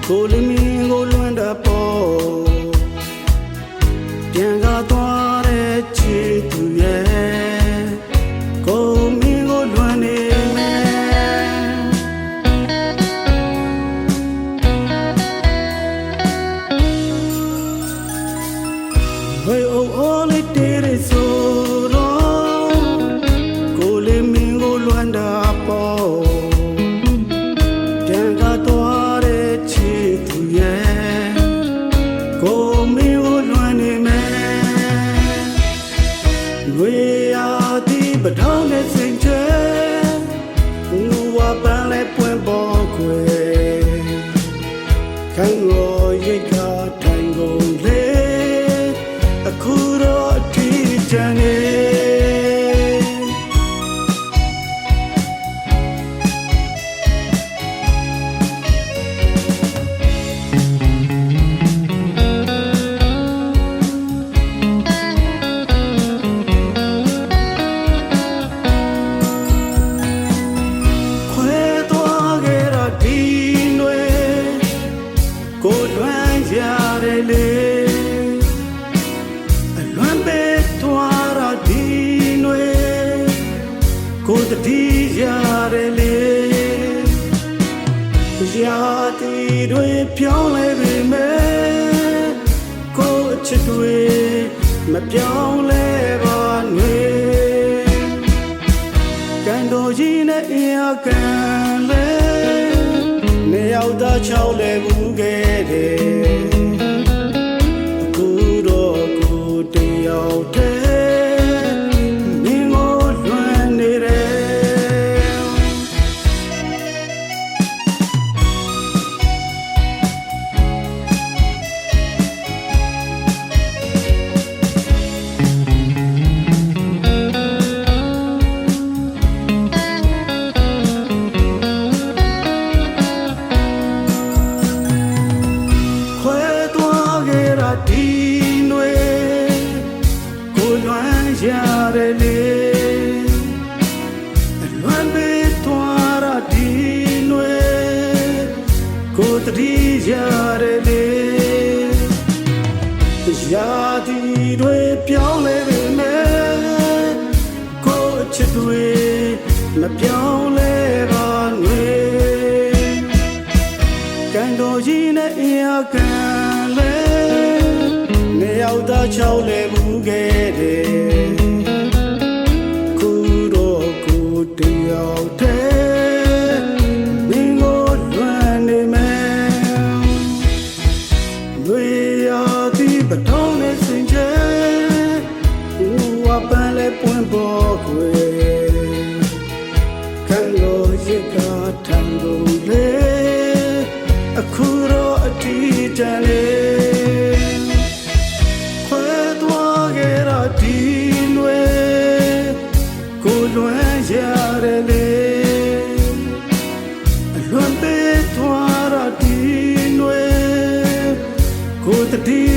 ကိုလီမင်းကိုလွမ်းတာပေါ်ပြန်ကားသွားတဲ့ချစ်သူရဲ့ကိုမင်းကိုလွမ်းနေမယ်ဝေအိုအိုလေးတေးရဆိုတော့ကိုလီမင်းကိုလွမ်းတာပေါ်ပြန်ကားသွားတဲ့ချစ်သူရဲ့ကိုမင်းကိုလွမ်းနေမယ်ငွေရာဒီပထောင်းနဲ့စိတ်ချငူဝပန်းလဲပွင့်ပေါ်ခွေခိုင်ရောရိတ်ကထိုင်ကုန်လေအခုတော့အထီးကျန်နေကိုလွမ်းရတယ်လေအလွမ်းပဲသွားရဒီနွေကိုတတိရတယ်လေရာတီတွေပြောင်းလဲပေမဲ့ကိုအချစ်တွေမပြောင်းလဲပါနဲ့ကန်တော်ကြီးနဲ့အင်အားကန်လဲနေရောက်သားချောက်လဲဘူးခဲ့တယ်အခုတော့ကိုတယောက်တည်းမင်းကိုလွမ်းနေတယ်ဒီနွေကိုလွမ်းရတယ်လေအလွမ်းပေးသွားရဒီနွေကိုတတိရတယ်လေရာဒီတွေပြောင်းလဲပေမဲ့ကိုအချစ်တွေမပြောင်းလဲပါနဲ့ကန်တော်ကြီးနဲ့အင်အားကန်လဲနေရောက်သားချောက်လဲဘူးခဲ့တယ်ခုတော့ကိုတယောက်တည်းမင်းကိုလွမ်းနေမယ်လွေရာဒီပထောင်းနဲ့စင်ချဲဝပန်းလဲပွင့်ပေါ်ခွေခံလို့ရကထံကုန်လေအခုတော့အထီးကျန်လေဒီနွေကိုလွမ်းရတယ်လေအလွန်ပေးသွားရဒီနွေကိုတတိ